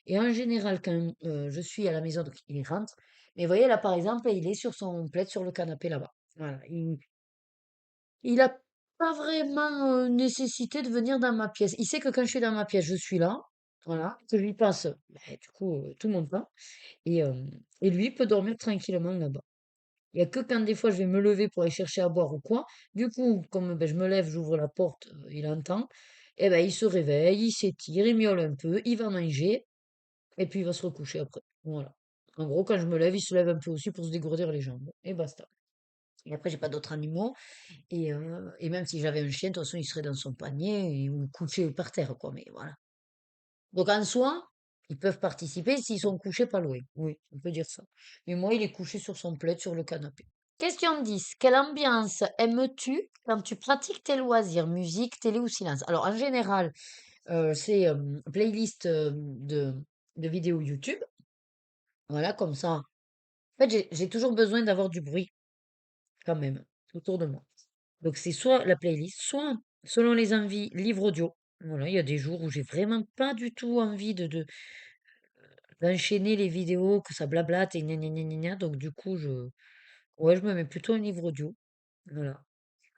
Et en général, quand je suis à la maison, donc il rentre. Mais vous voyez, là, par exemple, il est sur son plaid sur le canapé là-bas. Voilà. Il a pas vraiment nécessité de venir dans ma pièce. Il sait que quand je suis dans ma pièce, je suis là. Voilà. Que je lui passe, ben, du coup, tout mon temps. Et, euh, et lui peut dormir tranquillement là-bas. Il y a que quand des fois je vais me lever pour aller chercher à boire ou quoi, du coup, comme ben, je me lève, j'ouvre la porte, il entend, et ben il se réveille, il s'étire, il miaule un peu, il va manger, et puis il va se recoucher après. Voilà. En gros, quand je me lève, il se lève un peu aussi pour se dégourdir les jambes. Et basta. Et après, j'ai pas d'autres animaux. Et même si j'avais un chien, de toute façon, il serait dans son panier ou couché par terre, quoi. Mais voilà. Donc en soi, ils peuvent participer s'ils sont couchés pas loin. Oui, on peut dire ça. Mais moi, il est couché sur son plaid sur le canapé. Question 10. Quelle ambiance aimes-tu quand tu pratiques tes loisirs, musique, télé ou silence? Alors en général, c'est playlist de vidéos YouTube. Voilà, comme ça. En fait, j'ai toujours besoin d'avoir du bruit quand même autour de moi. Donc c'est soit la playlist, soit selon les envies, livre audio. Voilà, il y a des jours où j'ai vraiment pas du tout envie d'enchaîner les vidéos, que ça blablate et gna gna gna gna gna. Donc du coup, ouais, je me mets plutôt un livre audio. Voilà.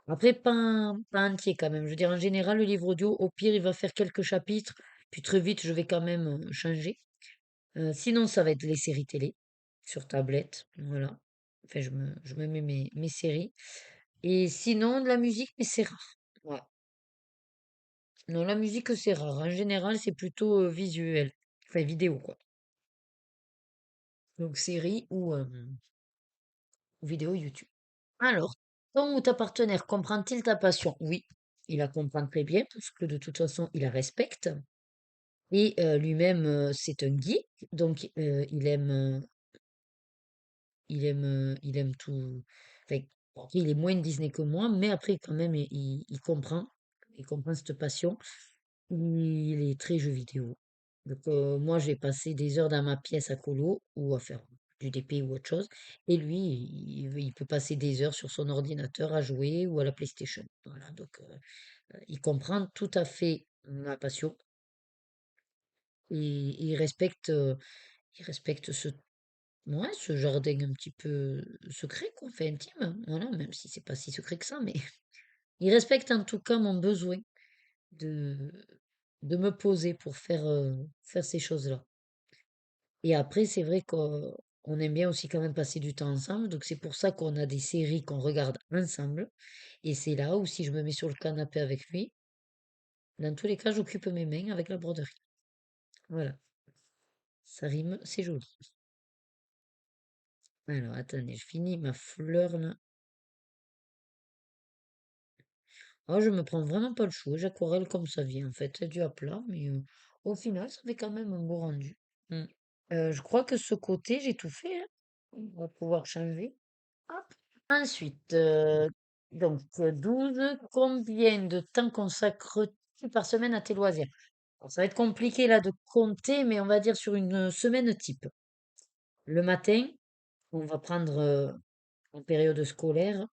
Après, pas entier quand même. Je veux dire, en général, le livre audio, au pire, il va faire quelques chapitres, puis très vite, je vais quand même changer. Sinon, ça va être les séries télé sur tablette. Voilà. Enfin, je me mets mes séries. Et sinon, de la musique, mais c'est rare. Ouais. Non, la musique, c'est rare. En général, c'est plutôt visuel. Enfin, vidéo, quoi. Donc, série ou vidéo YouTube. Alors, ton ou ta partenaire comprend-il ta passion? Oui, il la comprend très bien parce que de toute façon, il la respecte. Et lui-même, c'est un geek, donc il aime tout. Enfin, bon, après, il est moins Disney que moi, mais après, quand même, il comprend cette passion. Il est très jeu vidéo. Donc, moi, j'ai passé des heures dans ma pièce à colo ou à faire du DP ou autre chose. Et lui, il peut passer des heures sur son ordinateur à jouer ou à la PlayStation. Voilà, donc il comprend tout à fait ma passion et il respecte ouais, ce jardin un petit peu secret, qu'on fait intime. Hein, voilà, même si c'est pas si secret que ça, mais il respecte en tout cas mon besoin de, de me poser pour faire ces choses-là. Et après, c'est vrai qu'on aime bien aussi quand même passer du temps ensemble. Donc c'est pour ça qu'on a des séries qu'on regarde ensemble. Et c'est là où si je me mets sur le canapé avec lui, dans tous les cas, j'occupe mes mains avec la broderie. Voilà, ça rime, c'est joli. Alors, attendez, je finis ma fleur là. Oh, je me prends vraiment pas le chou. J'aquarelle comme ça vient en fait. C'est du à plat, mais Au final, ça fait quand même un beau rendu. Mm. Je crois que ce côté, j'ai tout fait, hein. On va pouvoir changer. Hop. Ensuite, 12, combien de temps consacres-tu par semaine à tes loisirs? Alors, ça va être compliqué là de compter, mais on va dire sur une semaine type. Le matin, on va prendre en période scolaire.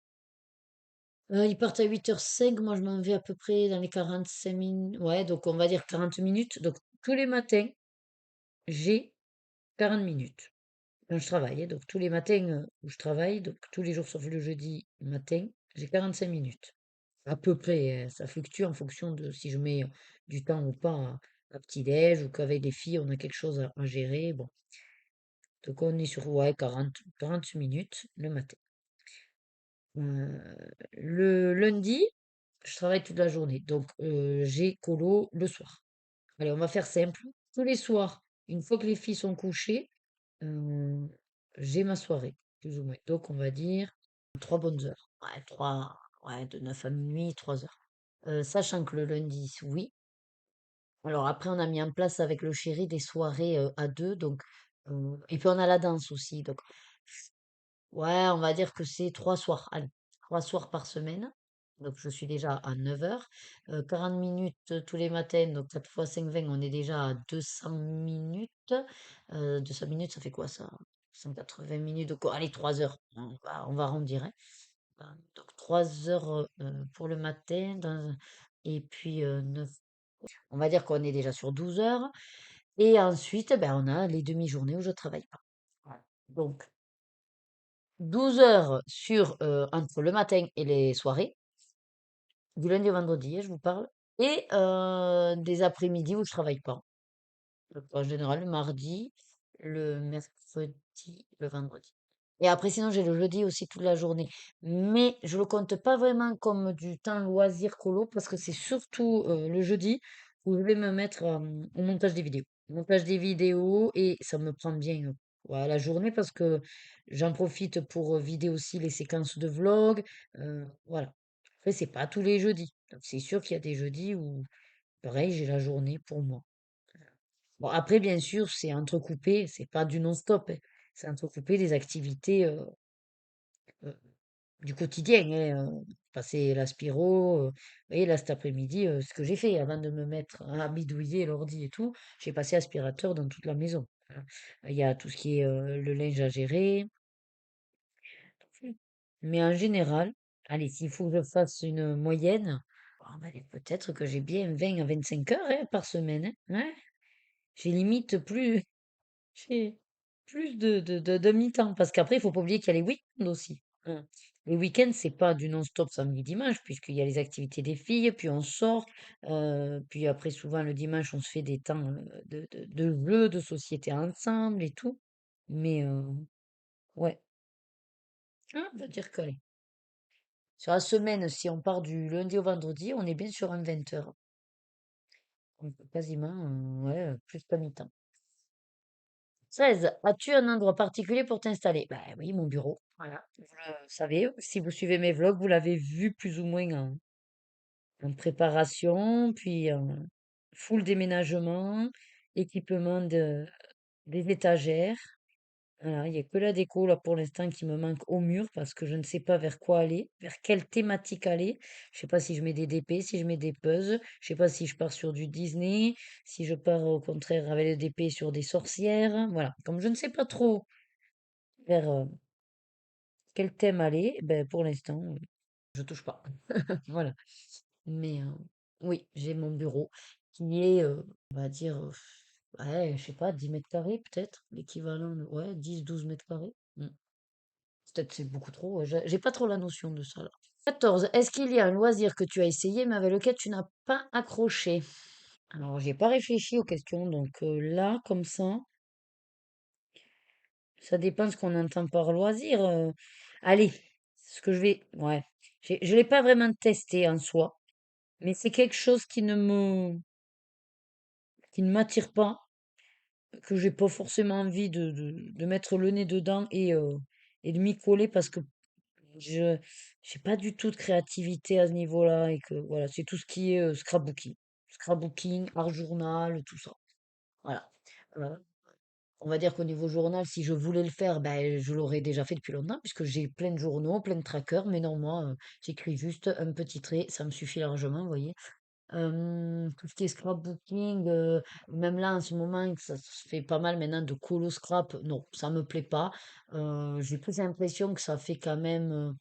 Ils partent à 8h05, moi je m'en vais à peu près dans les 45 minutes. Ouais, donc on va dire 40 minutes. Donc tous les matins, j'ai 40 minutes. Quand je travaille, hein. Donc tous les matins où je travaille, donc tous les jours sauf le jeudi matin, j'ai 45 minutes. À peu près, ça fluctue en fonction de si je mets du temps ou pas à petit-déj ou qu'avec les filles, on a quelque chose à gérer. Bon, donc on est sur ouais, 40 minutes le matin. Le lundi, je travaille toute la journée, donc j'ai colo le soir. Allez, on va faire simple. Tous les soirs, une fois que les filles sont couchées, euh, j'ai ma soirée, plus ou moins. Donc on va dire 3 bonnes heures. Ouais, ouais, de 9 à minuit, 3 heures. Sachant que le lundi, oui. Alors après, on a mis en place avec le chéri des soirées à deux, donc et puis on a la danse aussi, donc ouais, on va dire que c'est 3 soirs. Allez, 3 soirs par semaine. Donc je suis déjà à 9 heures. 40 minutes tous les matins, donc 4 fois 5, 20, on est déjà à 200 minutes. 200 minutes, ça fait quoi ça? 180 minutes. Donc allez, 3 heures. On va arrondir, hein. Donc 3 heures pour le matin. Et puis 9. On va dire qu'on est déjà sur 12 heures. Et ensuite, ben, on a les demi-journées où je travaille pas. Voilà. Donc 12 heures entre le matin et les soirées, du lundi au vendredi, hein, je vous parle, et des après-midi où je travaille pas. Donc, en général, le mardi, le mercredi, le vendredi. Et après, sinon, j'ai le jeudi aussi toute la journée. Mais je le compte pas vraiment comme du temps loisir colo parce que c'est surtout le jeudi où je vais me mettre au montage des vidéos. Montage des vidéos et ça me prend bien ouais, la journée parce que j'en profite pour vider aussi les séquences de vlog. Voilà. Après, c'est pas tous les jeudis. Donc, c'est sûr qu'il y a des jeudis où, pareil, j'ai la journée pour moi. Bon, après, bien sûr, c'est entrecoupé, c'est pas du non-stop, hein. C'est entrecoupé des activités euh, du quotidien, hein, passer l'aspiro, et là, cet après-midi, ce que j'ai fait avant de me mettre à bidouiller l'ordi et tout, j'ai passé aspirateur dans toute la maison. Voilà. Il y a tout ce qui est le linge à gérer. Mais en général, allez, s'il faut que je fasse une moyenne, bon, ben, peut-être que j'ai bien 20 à 25 heures hein, par semaine, hein. Ouais. J'ai limite plus. J'ai plus de mi-temps, parce qu'après, il faut pas oublier qu'il y a les week-ends aussi. Les week-ends, c'est pas du non-stop samedi, dimanche, puisqu'il y a les activités des filles, puis on sort, puis après, souvent, le dimanche, on se fait des temps de jeux, de société ensemble et tout. Mais, ouais, on va dire que, allez, sur la semaine, si on part du lundi au vendredi, on est bien sur un 20 heures. Donc, quasiment, ouais, plus qu'à mi-temps. 16. As-tu un endroit particulier pour t'installer? Ben oui, mon bureau. Voilà. Vous le savez, si vous suivez mes vlogs, vous l'avez vu plus ou moins en préparation, puis en full déménagement, équipement des étagères. Voilà, il n'y a que la déco là pour l'instant qui me manque au mur parce que je ne sais pas vers quoi aller, vers quelle thématique aller. Je sais pas si je mets des DP, si je mets des puzzles, je sais pas si je pars sur du Disney, si je pars au contraire avec les DP sur des sorcières. Voilà, comme je ne sais pas trop vers quel thème aller, ben pour l'instant, je touche pas. Voilà. Mais oui, j'ai mon bureau qui est, on va dire, ouais, je sais pas, 10 mètres carrés peut-être, l'équivalent de, ouais, 10 12 mètres carrés. Peut-être c'est beaucoup trop, ouais, j'ai pas trop la notion de ça là. 14. Est-ce qu'il y a un loisir que tu as essayé mais avec lequel tu n'as pas accroché? Alors, j'ai pas réfléchi aux questions, donc là, comme ça dépend ce qu'on entend par loisir. Allez, ce que je vais. Ouais. Je l'ai pas vraiment testé en soi, mais c'est quelque chose qui ne m'attire pas, que j'ai pas forcément envie de mettre le nez dedans et de m'y coller parce que je j'ai pas du tout de créativité à ce niveau-là et que voilà, c'est tout ce qui est scrapbooking. scrapbooking, art journal, tout ça. Voilà. Euh, on va dire qu'au niveau journal, si je voulais le faire, ben, je l'aurais déjà fait depuis longtemps, puisque j'ai plein de journaux, plein de trackers, mais non, moi, j'écris juste un petit trait, ça me suffit largement, vous voyez. Tout ce qui est scrapbooking, même là, en ce moment, que ça se fait pas mal maintenant de colo scrap, non, ça me plaît pas. J'ai plus l'impression que ça fait quand même.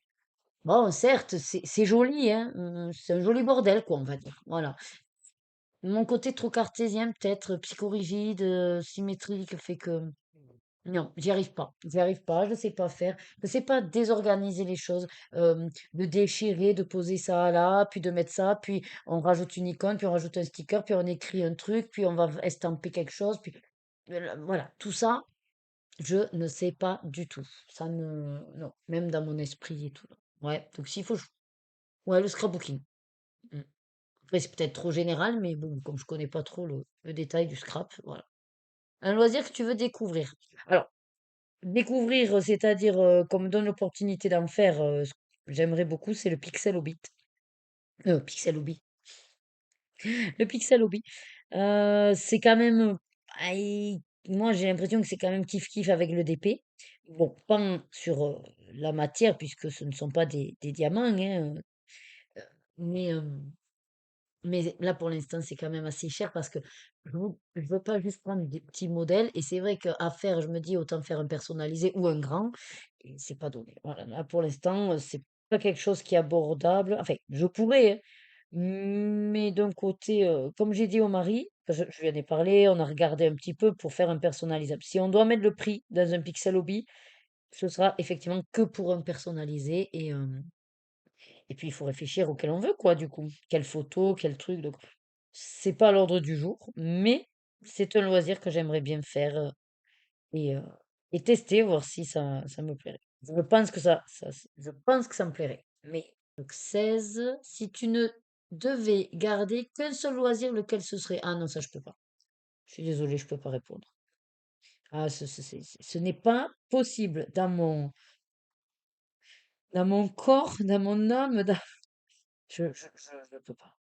Bon, certes, c'est joli, hein, c'est un joli bordel, quoi, on va dire. Voilà. Mon côté trop cartésien, peut-être, psychorigide, symétrique, fait que. Non, j'y arrive pas. J'y arrive pas, je sais pas faire. Je sais pas désorganiser les choses, de déchirer, de poser ça là, puis de mettre ça, puis on rajoute une icône, puis on rajoute un sticker, puis on écrit un truc, puis on va estamper quelque chose, puis voilà, tout ça, je ne sais pas du tout. Ça ne, non, même dans mon esprit et tout. Ouais, donc s'il faut, ouais, le scrapbooking. Mm. Après, c'est peut-être trop général, mais bon, comme je connais pas trop le détail du scrap, voilà. Un loisir que tu veux découvrir. Alors, découvrir, c'est-à-dire, qu'on me donne l'opportunité d'en faire, ce que j'aimerais beaucoup, c'est le pixel hobby. Pixel hobby. Le pixel hobby. C'est quand même, aïe, moi j'ai l'impression que c'est quand même kiff-kiff avec le DP. Bon, pas sur la matière, puisque ce ne sont pas des diamants, hein, mais, mais là, pour l'instant, c'est quand même assez cher parce que je veux pas juste prendre des petits modèles. Et c'est vrai qu'à faire, je me dis autant faire un personnalisé ou un grand. Et c'est pas donné. Voilà, là, pour l'instant, c'est pas quelque chose qui est abordable. Enfin, je pourrais, hein. Mais d'un côté, comme j'ai dit au mari, je lui en ai parlé, on a regardé un petit peu pour faire un personnalisable. Si on doit mettre le prix dans un Pixel Hobby, ce sera effectivement que pour un personnalisé. Et puis, il faut réfléchir auquel on veut, quoi, du coup. Quelle photo, quel truc. Donc, c'est pas à l'ordre du jour, mais c'est un loisir que j'aimerais bien faire et, euh, et tester, voir si ça me plairait. Je pense que je pense que ça me plairait. Mais, donc 16, si tu ne devais garder qu'un seul loisir, lequel ce serait? Ah non, ça, je peux pas. Je suis désolée, je peux pas répondre. Ah, ce n'est pas possible dans mon corps, dans mon âme. Je peux pas.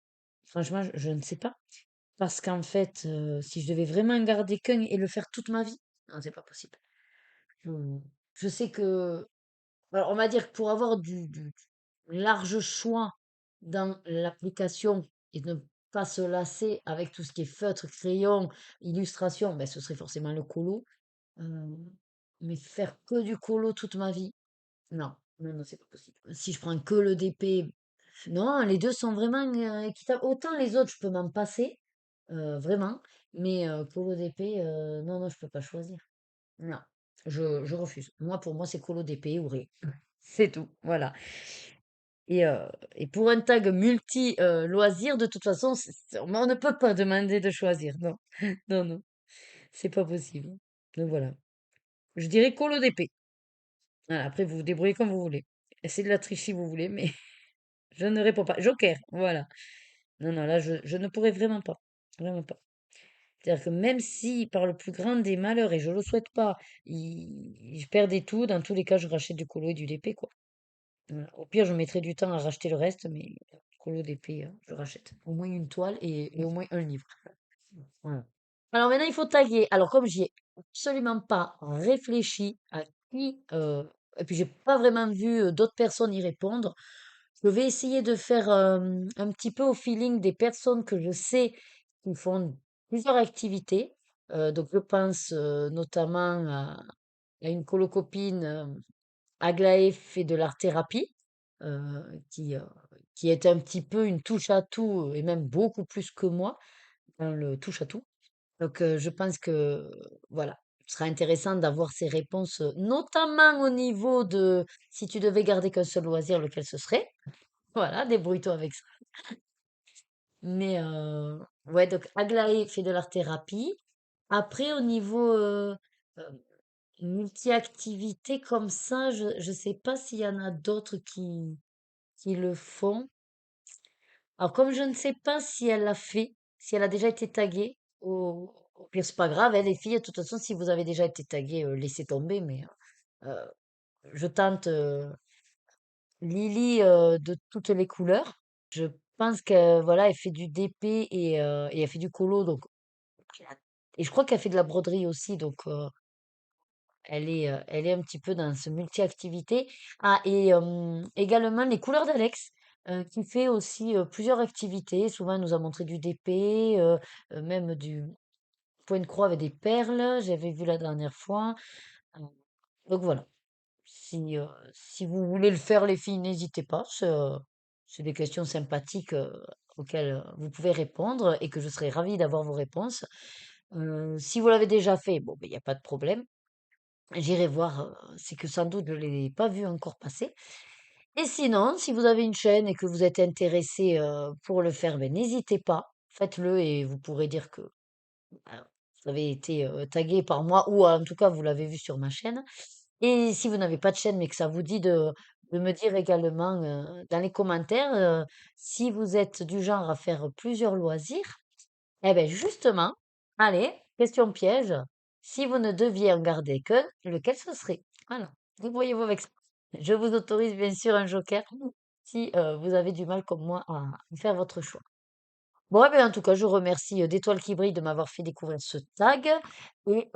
Franchement, je ne sais pas. Parce qu'en fait, si je devais vraiment garder qu'un et le faire toute ma vie, non, c'est pas possible. Je, je sais que, alors on va dire que pour avoir du large choix dans l'application et ne pas se lasser avec tout ce qui est feutre, crayon, illustration, ben, ce serait forcément le colo. Euh, mais faire que du colo toute ma vie, non, non, non, c'est pas possible. Si je prends que le DP, non, les deux sont vraiment équitables. Autant les autres, je peux m'en passer, vraiment, mais colo DP, non, non, je peux pas choisir. Non, je refuse. Moi, pour moi, c'est colo DP ou ré. C'est tout, voilà. Et, euh, et pour un tag multi loisir, de toute façon, on ne peut pas demander de choisir. Non, non, non, c'est pas possible. Donc voilà. Je dirais colo DP. Voilà, après, vous vous débrouillez comme vous voulez. Essayez de la tricher si vous voulez, mais je ne réponds pas. Joker, voilà. Non, non, là, je ne pourrais vraiment pas. Vraiment pas. C'est-à-dire que même si, par le plus grand des malheurs, et je le souhaite pas, je perdais tout, dans tous les cas, je rachète du colo et du DP, quoi. Voilà. Au pire, je mettrais du temps à racheter le reste, mais colo DP, je rachète. Au moins une toile et au moins un livre. Voilà. Alors maintenant, il faut taguer. Alors, comme j'y ai absolument pas réfléchi à qui, et puis j'ai pas vraiment vu d'autres personnes y répondre, je vais essayer de faire un petit peu au feeling des personnes que je sais qui font plusieurs activités. Donc, je pense notamment à une colocopine, Aglaé fait de l'art-thérapie, euh, qui, euh, qui est un petit peu une touche à tout, et même beaucoup plus que moi dans le touche à tout. Donc, je pense que, voilà, ce sera intéressant d'avoir ces réponses, notamment au niveau de si tu devais garder qu'un seul loisir, lequel ce serait? Voilà, débrouille-toi avec ça. Mais, ouais, donc Aglaé fait de l'art-thérapie. Après, au niveau multi-activité comme ça, je ne sais pas s'il y en a d'autres qui le font. Alors, comme je ne sais pas si elle l'a fait, si elle a déjà été taguée, au pire, c'est pas grave, hein, les filles, de toute façon, si vous avez déjà été taguées, laissez tomber, mais euh, je tente Lily de toutes les couleurs. pense que voilà, elle fait du DP et elle fait du colo, donc et je crois qu'elle fait de la broderie aussi, donc elle est un petit peu dans ce multi-activité. Ah, et également les couleurs d'Alex, qui fait aussi plusieurs activités. Souvent, elle nous a montré du DP, même du point de croix avec des perles. J'avais vu la dernière fois. Euh, Donc voilà. Si vous voulez le faire, les filles, n'hésitez pas. C'est des questions sympathiques auxquelles vous pouvez répondre et que je serai ravie d'avoir vos réponses. Si vous l'avez déjà fait, bon, ben, il n'y a pas de problème. J'irai voir, c'est que sans doute je ne l'ai pas vu encore passer. Et sinon, si vous avez une chaîne et que vous êtes intéressé pour le faire, ben, n'hésitez pas, faites-le et vous pourrez dire que vous avez été tagué par moi ou en tout cas vous l'avez vu sur ma chaîne. Et si vous n'avez pas de chaîne mais que ça vous dit de me dire également dans les commentaires si vous êtes du genre à faire plusieurs loisirs, eh bien justement, allez, question piège, si vous ne deviez en garder qu'un, lequel ce serait? Voilà, débrouillez-vous avec ça. Je vous autorise bien sûr un joker si vous avez du mal comme moi à faire votre choix. Bon, eh bien, en tout cas, je remercie d'Étoile qui brille de m'avoir fait découvrir ce tag et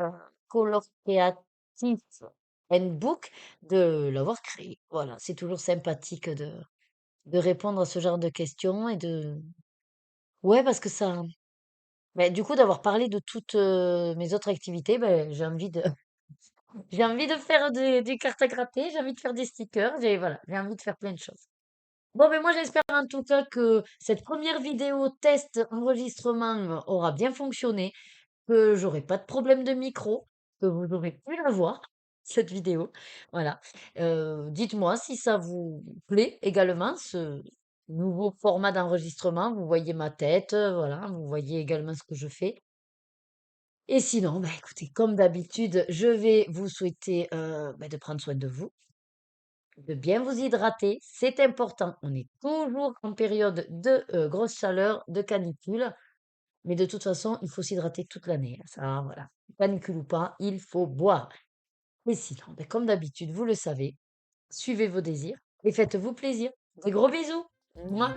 Color Creative and Book de l'avoir créé. Voilà, c'est toujours sympathique de répondre à ce genre de questions et de... Ouais, parce que ça... Ben, du coup, d'avoir parlé de toutes mes autres activités, ben, j'ai envie de... j'ai envie de faire des cartes à gratter, j'ai envie de faire des stickers, voilà, j'ai envie de faire plein de choses. Bon, mais moi, j'espère en tout cas que cette première vidéo test enregistrement aura bien fonctionné, que j'aurai pas de problème de micro, que vous aurez pu la voir, cette vidéo. Voilà. Dites-moi si ça vous plaît également, ce nouveau format d'enregistrement. Vous voyez ma tête, voilà, vous voyez également ce que je fais. Et sinon, bah, écoutez, comme d'habitude, je vais vous souhaiter bah, de prendre soin de vous, de bien vous hydrater, c'est important. On est toujours en période de grosse chaleur, de canicule, mais de toute façon, il faut s'hydrater toute l'année, hein. Ça, voilà. Canicule ou pas, il faut boire. Et sinon, ben, comme d'habitude, vous le savez, suivez vos désirs et faites-vous plaisir. Des gros bisous. Mouah.